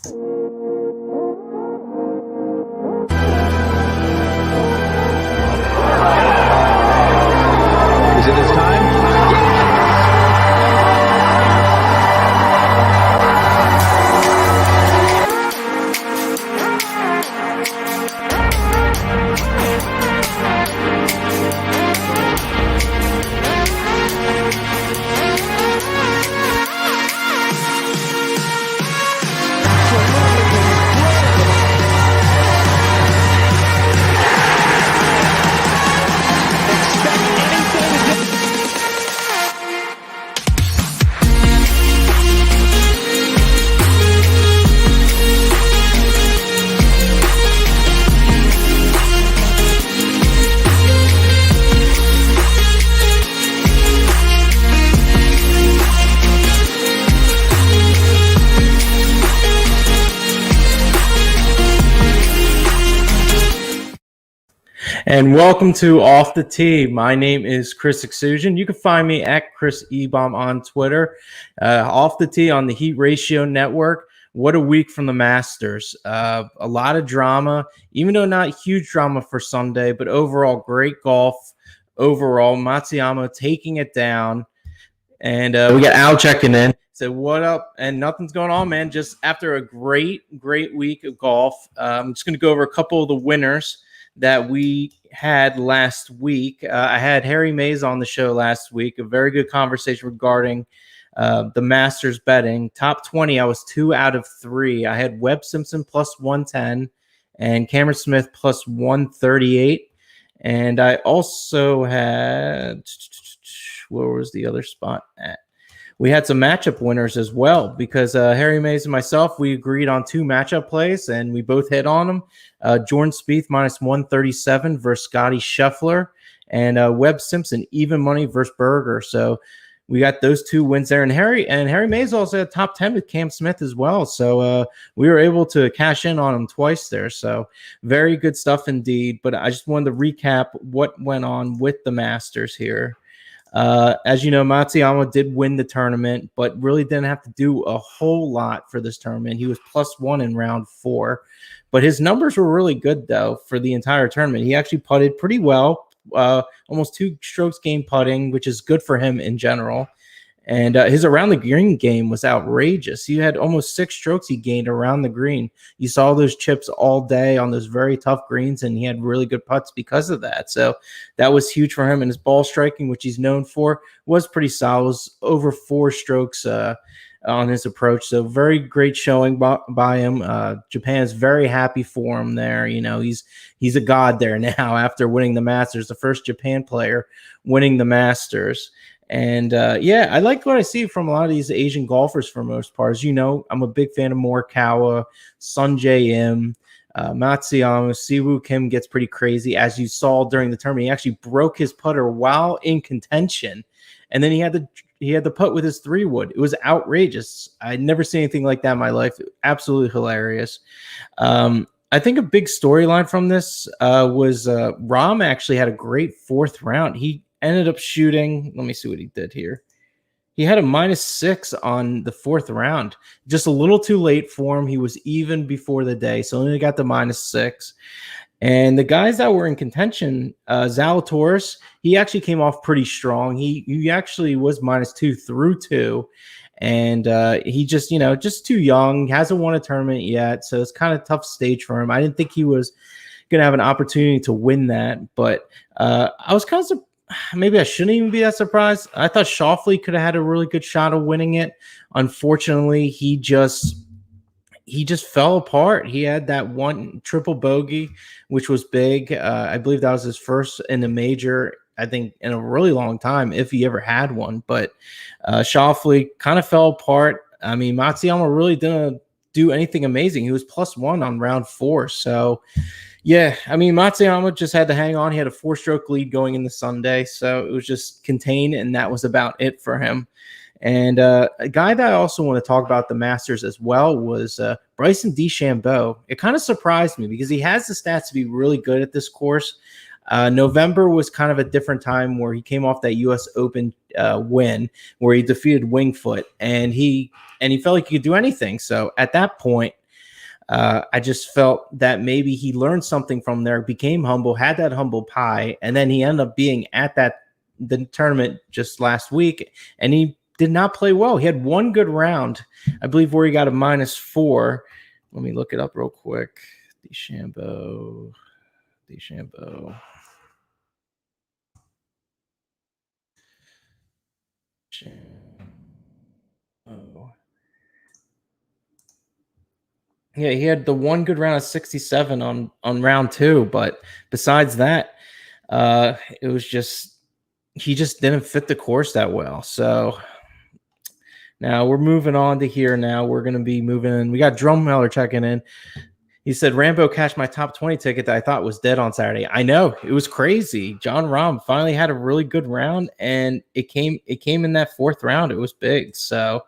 Is it his time? And welcome to Off the Tee. My name is Chris Exusion. You can find me at Chris Ebom on Twitter. Off the Tee on the Heat Ratio Network. What a week from the Masters. A lot of drama, even though not huge drama for Sunday, but overall great golf. Overall, Matsuyama taking it down. And we got Al checking in. So what up? And nothing's going on, man. Just after a great week of golf, I'm just going to go over a couple of the winners that we had last week. I had Harry Mays on the show last week, a very good conversation regarding the Masters betting. Top 20, I was 2 out of 3. I had Webb Simpson plus 110 and Cameron Smith plus 138. And I also had, where was the other spot at? We had some matchup winners as well because Harry Mays and myself, we agreed on 2 matchup plays and we both hit on them. Jordan Spieth minus 137 versus Scotty Scheffler, and Webb Simpson even money versus Berger. So we got those 2 wins there. And Harry Mays also had top 10 with Cam Smith as well. So we were able to cash in on him twice there. So very good stuff indeed. But I just wanted to recap what went on with the Masters here. As you know, Matsuyama did win the tournament, but really didn't have to do a whole lot for this tournament. He was +1 in round 4, but his numbers were really good though for the entire tournament. He actually putted pretty well, almost 2 strokes gained putting, which is good for him in general. And his around the green game was outrageous. He had almost 6 strokes he gained around the green. You saw those chips all day on those very tough greens, and he had really good putts because of that. So that was huge for him. And his ball striking, which he's known for, was pretty solid. It was over 4 strokes on his approach. So very great showing by him. Japan is very happy for him there. You know, he's a god there now after winning the Masters, the first Japan player winning the Masters. And yeah, I like what I see from a lot of these Asian golfers for the most part. As you know, I'm a big fan of Morikawa, Sun J.M., Matsuyama. Siwoo Kim gets pretty crazy. As you saw during the tournament, he actually broke his putter while in contention. And then he had the putt with his 3-wood. It was outrageous. I'd never seen anything like that in my life. Absolutely hilarious. I think a big storyline from this was Rahm actually had a great 4th round. He ended up shooting, let me see what he did here. He had a -6 on the 4th round. Just a little too late for him. He was even before the day, so only got the -6. And the guys that were in contention, Zalatoris, he actually came off pretty strong. He actually was -2 through 2. And he just, just too young, hasn't won a tournament yet. So it's kind of tough stage for him. I didn't think he was going to have an opportunity to win that. But I was kind of maybe I shouldn't even be that surprised. I thought Schauffele could have had a really good shot of winning it. Unfortunately, he just fell apart. He had that 1 triple bogey, which was big. I believe that was his first in a major, I think, in a really long time, if he ever had one. But Schauffele kind of fell apart. I mean, Matsuyama really didn't do anything amazing. He was +1 on round 4. So, yeah, I mean, Matsuyama just had to hang on. He had a 4-stroke lead going into Sunday, so it was just contained, and that was about it for him. And a guy that I also want to talk about the Masters as well was Bryson DeChambeau. It kind of surprised me because he has the stats to be really good at this course. November was kind of a different time where he came off that U.S. Open win where he defeated Wingfoot, and he felt like he could do anything. So at that point, I just felt that maybe he learned something from there, became humble, had that humble pie, and then he ended up being at the tournament just last week, and he did not play well. He had one good round, I believe, where he got a -4. Let me look it up real quick. DeChambeau. Oh. Yeah, he had the one good round of 67 on round 2, but besides that, it was just he just didn't fit the course that well. So now we're moving on to here. Now we're going to be moving in. We got Drumheller checking in. He said, Rambo cashed my top 20 ticket that I thought was dead on Saturday. I know, it was crazy. John Rahm finally had a really good round, and it came in that 4th round. It was big. So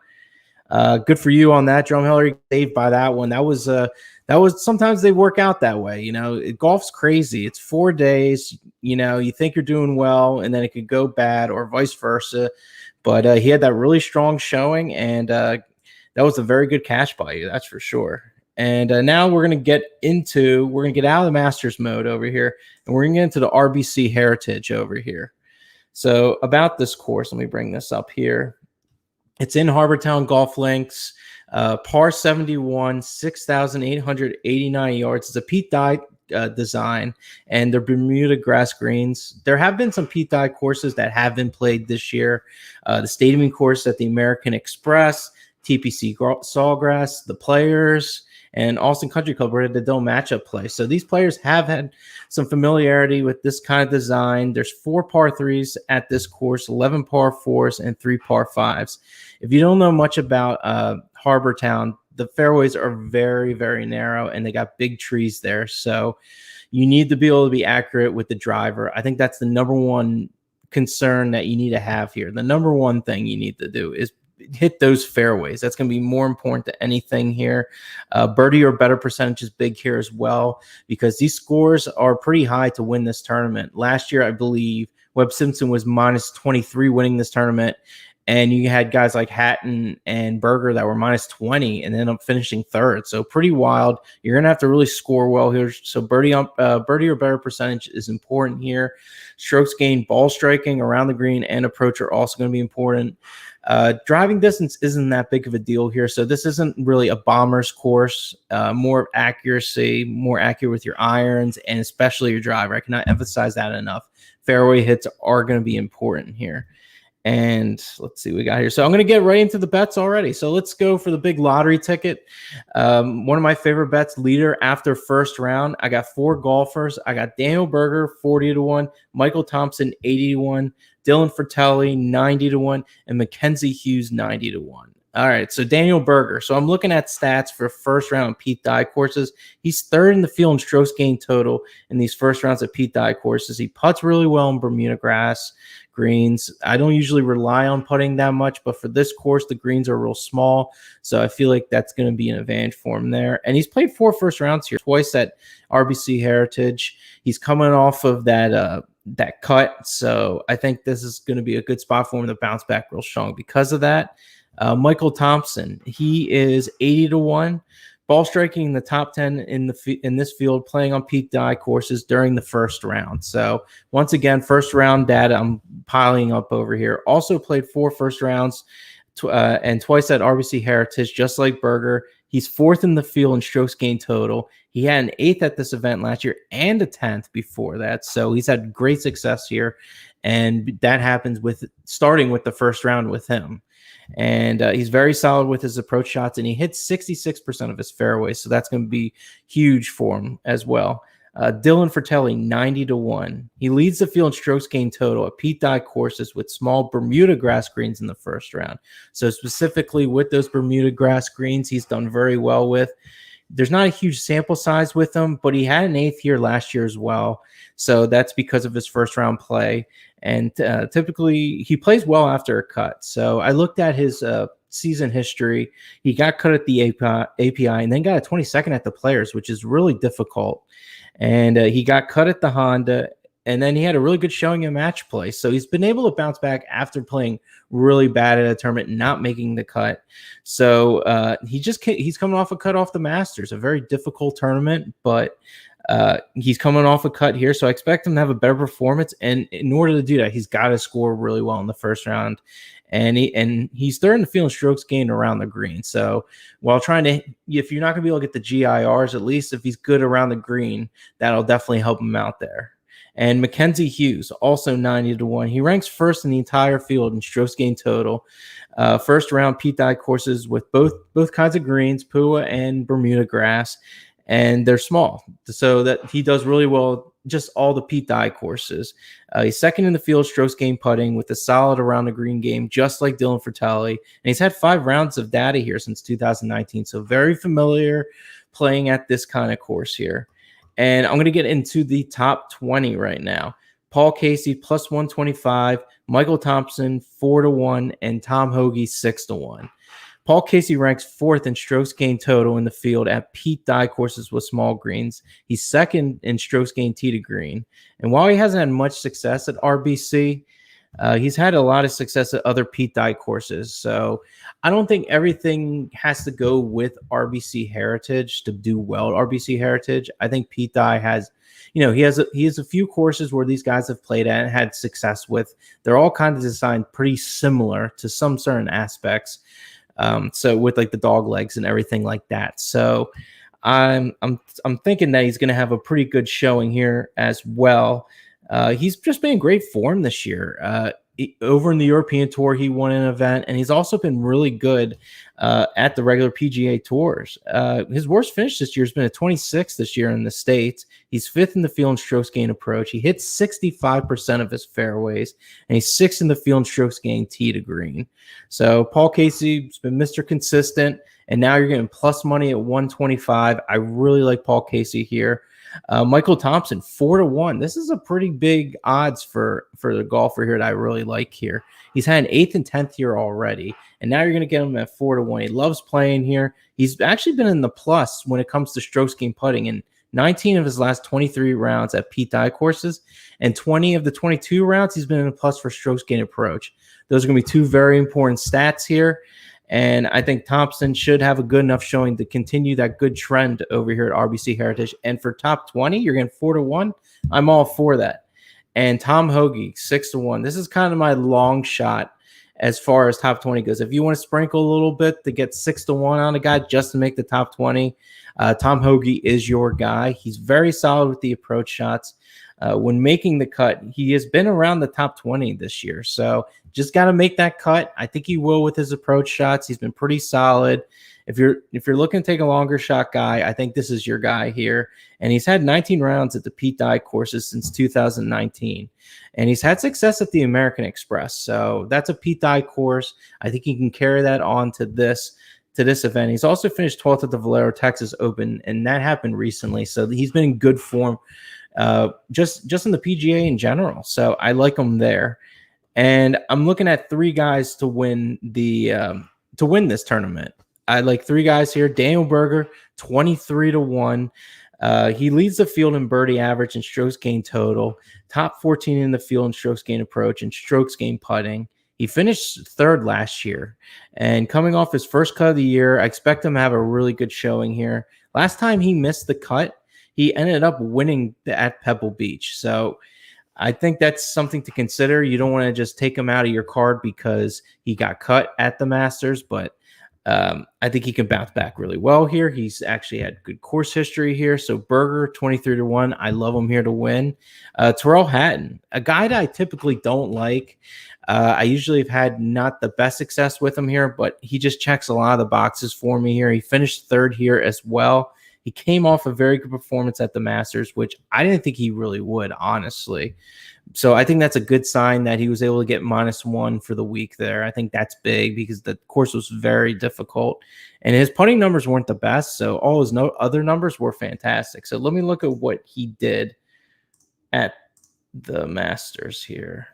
good for you on that, Drumheller. Saved by that one. That was sometimes they work out that way. You know, golf's crazy. It's 4 days. You know, you think you're doing well, and then it could go bad, or vice versa. But he had that really strong showing, and that was a very good cash by you. That's for sure. And now we're going to get out of the Masters mode over here, and we're going to get into the RBC Heritage over here. So about this course, let me bring this up here. It's in Harbortown Golf Links, par 71, 6,889 yards. It's a Pete Dye design, and they're Bermuda grass greens. There have been some Pete Dye courses that have been played this year. The Stadium course at the American Express, TPC Sawgrass, the Players, and Austin Country Club where the Dill matchup play. So these players have had some familiarity with this kind of design. There's 4 par 3s at this course, 11 par 4s, and 3 par 5s. If you don't know much about Harbortown, the fairways are very, very narrow, and they got big trees there. So you need to be able to be accurate with the driver. I think that's the number one concern that you need to have here. The number one thing you need to do is hit those fairways. That's going to be more important than anything here. Birdie or better percentage is big here as well, because these scores are pretty high to win this tournament. Last year, I believe Webb Simpson was -23 winning this tournament, and you had guys like Hatton and Berger that were -20 and ended up finishing 3rd. So pretty wild. You're going to have to really score well here. So birdie or better percentage is important here. Strokes gained, ball striking around the green, and approach are also going to be important. Driving distance isn't that big of a deal here, so this isn't really a bomber's course. More accuracy, more accurate with your irons, and especially your driver. I cannot emphasize that enough. Fairway hits are going to be important here. And let's see what we got here. So I'm going to get right into the bets already. So let's go for the big lottery ticket. One of my favorite bets, leader after first round. I got 4 golfers. I got Daniel Berger, 40-1, Michael Thompson, 80-1, Dylan Fratelli, 90-1, and Mackenzie Hughes, 90-1. All right, so Daniel Berger. So I'm looking at stats for first round Pete Dye courses. He's 3rd in the field in strokes gained total in these first rounds of Pete Dye courses. He putts really well in Bermuda grass greens. I don't usually rely on putting that much, but for this course, the greens are real small, so I feel like that's going to be an advantage for him there. And he's played 4 first rounds here, twice at RBC Heritage. He's coming off of that cut, so I think this is going to be a good spot for him to bounce back real strong because of that. Michael Thompson, he is 80-1, ball striking in the top 10 in this field, playing on Pete Dye courses during the first round. So once again, first round data I'm piling up over here. Also played 4 first rounds and twice at RBC Heritage, just like Berger. He's 4th in the field in strokes gained total. He had an 8th at this event last year and a 10th before that. So he's had great success here. And that happens starting with the first round with him. And he's very solid with his approach shots, and he hits 66% of his fairways. So that's going to be huge for him as well. Dylan Fratelli, 90-1. He leads the field in strokes gained total at Pete Dye courses with small Bermuda grass greens in the first round. So specifically with those Bermuda grass greens, he's done very well with. There's not a huge sample size with him, but he had an 8th here last year as well. So that's because of his first round play. And typically he plays well after a cut. So I looked at his season history. He got cut at the API and then got a 22nd at the Players, which is really difficult. And he got cut at the Honda And then he had a really good showing in match play. So he's been able to bounce back after playing really bad at a tournament, not making the cut. So he's coming off a cut off the Masters, a very difficult tournament, but he's coming off a cut here. So I expect him to have a better performance. And in order to do that, he's got to score really well in the first round. And he's third in the field in strokes gained around the green. So while trying to, if you're not going to be able to get the GIRs, at least if he's good around the green, that'll definitely help him out there. And Mackenzie Hughes, also 90-1. He ranks first in the entire field in strokes gained total. First round Pete Dye courses with both kinds of greens, Pua and Bermuda grass, and they're small, so that he does really well just all the Pete Dye courses. He's second in the field strokes gained putting with a solid around the green game, just like Dylan Fratelli. And he's had 5 rounds of data here since 2019, so very familiar playing at this kind of course here. And I'm going to get into the top 20 right now. Paul Casey plus 125, Michael Thompson 4-1, and Tom Hoge 6-1. Paul Casey ranks 4th in strokes gained total in the field at Pete Dye courses with small greens. He's second in strokes gained tee to green. And while he hasn't had much success at RBC, he's had a lot of success at other Pete Dye courses. So I don't think everything has to go with RBC Heritage to do well at RBC Heritage. I think Pete Dye has, he has a few courses where these guys have played at and had success with. They're all kind of designed pretty similar to some certain aspects. So with like the dog legs and everything like that. So I'm thinking that he's going to have a pretty good showing here as well. He's just been in great form this year. Over in the European Tour, he won an event, and he's also been really good at the regular PGA Tours. His worst finish this year has been a 26th this year in the States. He's 5th in the field in strokes gained approach. He hits 65% of his fairways, and he's 6th in the field in strokes gained tee to green. So Paul Casey's been Mr. Consistent, and now you're getting plus money at 125. I really like Paul Casey here. Michael Thompson 4-1. This is a pretty big odds for the golfer here that I really like here. He's had an 8th and 10th year already, and now you're going to get him at 4-1. He loves playing here. He's actually been in the plus when it comes to strokes gained putting in 19 of his last 23 rounds at Pete Dye courses, and 20 of the 22 rounds he's been in the plus for strokes gained approach. Those are going to be 2 very important stats here. And I think Thompson should have a good enough showing to continue that good trend over here at RBC Heritage. And for top 20, you're getting 4-1. I'm all for that. And Tom Hoge, 6-1. This is kind of my long shot as far as top 20 goes. If you want to sprinkle a little bit to get 6-1 on a guy just to make the top 20, Tom Hoge is your guy. He's very solid with the approach shots. When making the cut, he has been around the top 20 this year. So just got to make that cut. I think he will with his approach shots. He's been pretty solid. If you're looking to take a longer shot guy, I think this is your guy here. And he's had 19 rounds at the Pete Dye courses since 2019. And he's had success at the American Express. So that's a Pete Dye course. I think he can carry that on to this event. He's also finished 12th at the Valero Texas Open, and that happened recently. So he's been in good form just in the PGA in general. So I like him there. And I'm looking at 3 guys to win this tournament. I like 3 guys here. Daniel Berger, 23-1. He leads the field in birdie average and strokes gained total, top 14 in the field in strokes gained approach and strokes gained putting. He finished 3rd last year, and coming off his first cut of the year, I expect him to have a really good showing here. Last time he missed the cut, he ended up winning at Pebble Beach. So I think that's something to consider. You don't want to just take him out of your card because he got cut at the Masters, but I think he can bounce back really well here. He's actually had good course history here. So Berger, 23-1. I love him here to win. Terrell Hatton, a guy that I typically don't like. I usually have had not the best success with him here, but he just checks a lot of the boxes for me here. He finished 3rd here as well. He came off a very good performance at the Masters, which I didn't think he really would, honestly. So I think that's a good sign that he was able to get -1 for the week there. I think that's big because the course was very difficult. And his putting numbers weren't the best, so all his other numbers were fantastic. So let me look at what he did at the Masters here.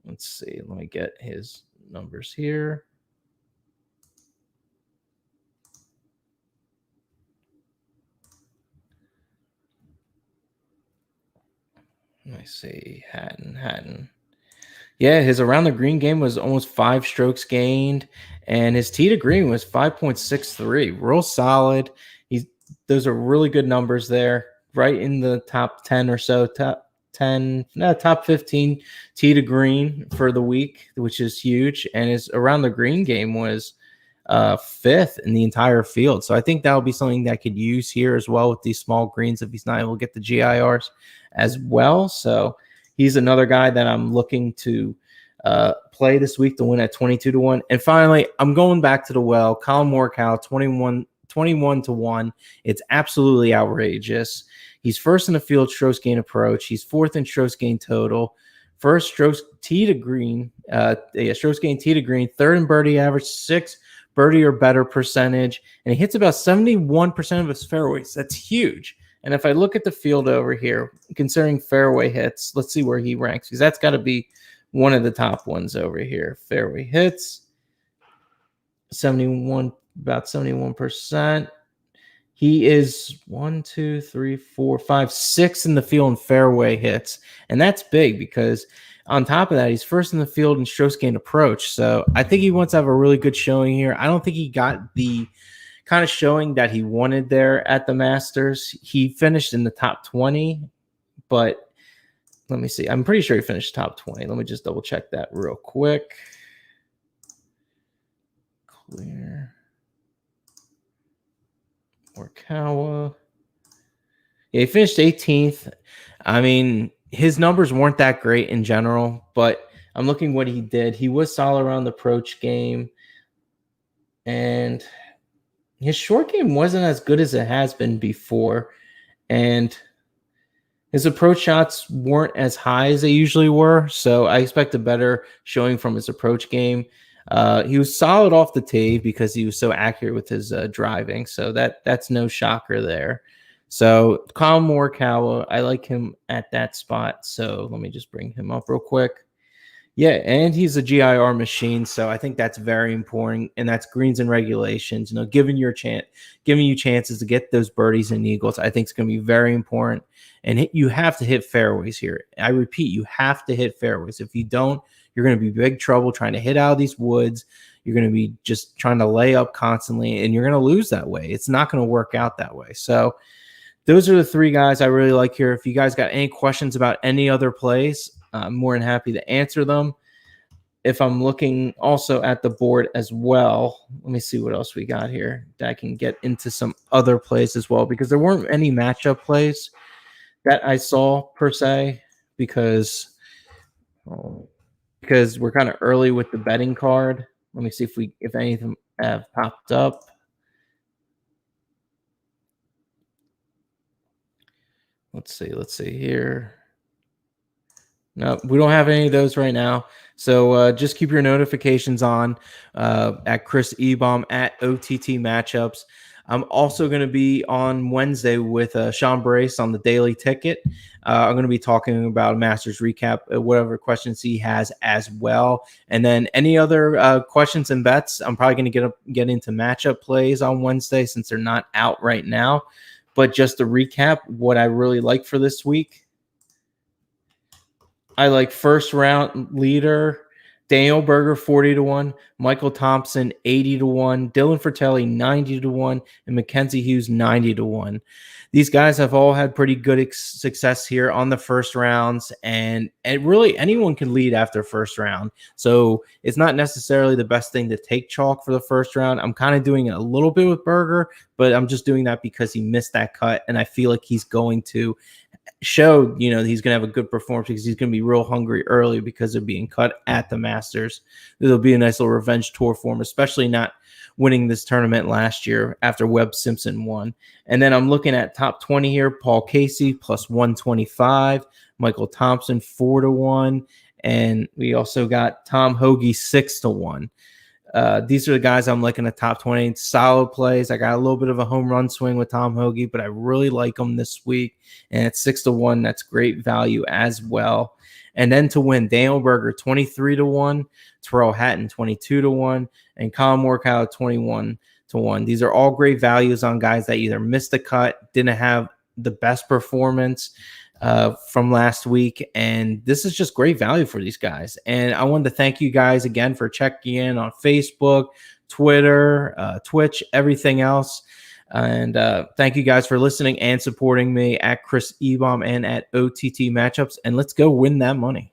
Let's see. Let me get his numbers here. Let me see. Hatton. Yeah, his around the green game was almost 5 strokes gained, and his tee to green was 5.63. Real solid. He's Those are really good numbers there, right in the top 10 or so, top 10, no, top 15 tee to green for the week, which is huge. And his around the green game was fifth in the entire field. So I think that'll be something that I could use here as well with these small greens if he's not able to get the GIRs as well. So he's another guy that I'm looking to play this week to win at 22-1. And finally, I'm going back to the well. Colin Morikawa, 21-1. It's absolutely outrageous. He's first in the field strokes gain approach. He's fourth in strokes gain total. First strokes tee to green, strokes gain tee to green. Third in birdie average, sixth birdie or better percentage, and he hits about 71% of his fairways. That's huge. And if I look at the field over here, considering fairway hits, let's see where he ranks, because that's got to be one of the top ones over here. Fairway hits, 71, about 71%. He is 1, 2, 3, 4, 5, 6 in the field in fairway hits. And that's big because on top of that, he's first in the field in strokes gained approach. So I think he wants to have a really good showing here. I don't think he got the kind of showing that he wanted there at the Masters. He finished in the top 20, but let me see. I'm pretty sure he finished top 20. Let me just double check that real quick. Clear. Morikawa. Yeah, he finished 18th. I mean, his numbers weren't that great in general, but I'm looking what he did. He was solid around the approach game, and his short game wasn't as good as it has been before, and his approach shots weren't as high as they usually were, so I expect a better showing from his approach game. He was solid off the tee because he was so accurate with his driving, so that's no shocker there. So Colin Morikawa, I like him at that spot. So let me just bring him up real quick. Yeah, and he's a GIR machine, so I think that's very important, and that's greens and regulations. Giving you chances to get those birdies and eagles, I think it's going to be very important. And you have to hit fairways here. I repeat, you have to hit fairways. If you don't, you're going to be big trouble trying to hit out of these woods. You're going to be just trying to lay up constantly, and you're going to lose that way. It's not going to work out that way. So those are the three guys I really like here. If you guys got any questions about any other plays, I'm more than happy to answer them. If I'm looking also at the board as well, let me see what else we got here that I can get into some other plays as well, because there weren't any matchup plays that I saw per se, because we're kind of early with the betting card. Let me see if anything have popped up. Let's see here. No, we don't have any of those right now. So just keep your notifications on at Chris Ebom at OTT Matchups. I'm also going to be on Wednesday with Sean Brace on the Daily Ticket. I'm going to be talking about a Masters recap, whatever questions he has as well. And then any other questions and bets, I'm probably going to get into matchup plays on Wednesday since they're not out right now. But just to recap what I really like for this week, I like first round leader Daniel Berger 40-1, Michael Thompson 80-1, Dylan Fratelli 90-1, and Mackenzie Hughes 90-1. These guys have all had pretty good success here on the first rounds, and really anyone can lead after first round. So it's not necessarily the best thing to take chalk for the first round. I'm kind of doing it a little bit with Berger, but I'm just doing that because he missed that cut, and I feel like he's going to show, he's going to have a good performance because he's going to be real hungry early because of being cut at the Masters. It'll be a nice little revenge tour for him, especially not winning this tournament last year after Webb Simpson won. And then I'm looking at top 20 here. Paul Casey plus 125, Michael Thompson 4-1, and we also got Tom Hoge 6-1. These are the guys I'm liking at top 20. Solid plays. I got a little bit of a home run swing with Tom Hoge, but I really like him this week. And at 6-1, that's great value as well. And then to win, Daniel Berger 23-1, Terrell Hatton 22-1, and Colin Morikawa 21-1. These are all great values on guys that either missed the cut, didn't have the best performance. from last week, and this is just great value for these guys. And I wanted to thank you guys again for checking in on Facebook, Twitter, Twitch, everything else. And thank you guys for listening and supporting me at Chris Ebom and at OTT Matchups. And let's go win that money.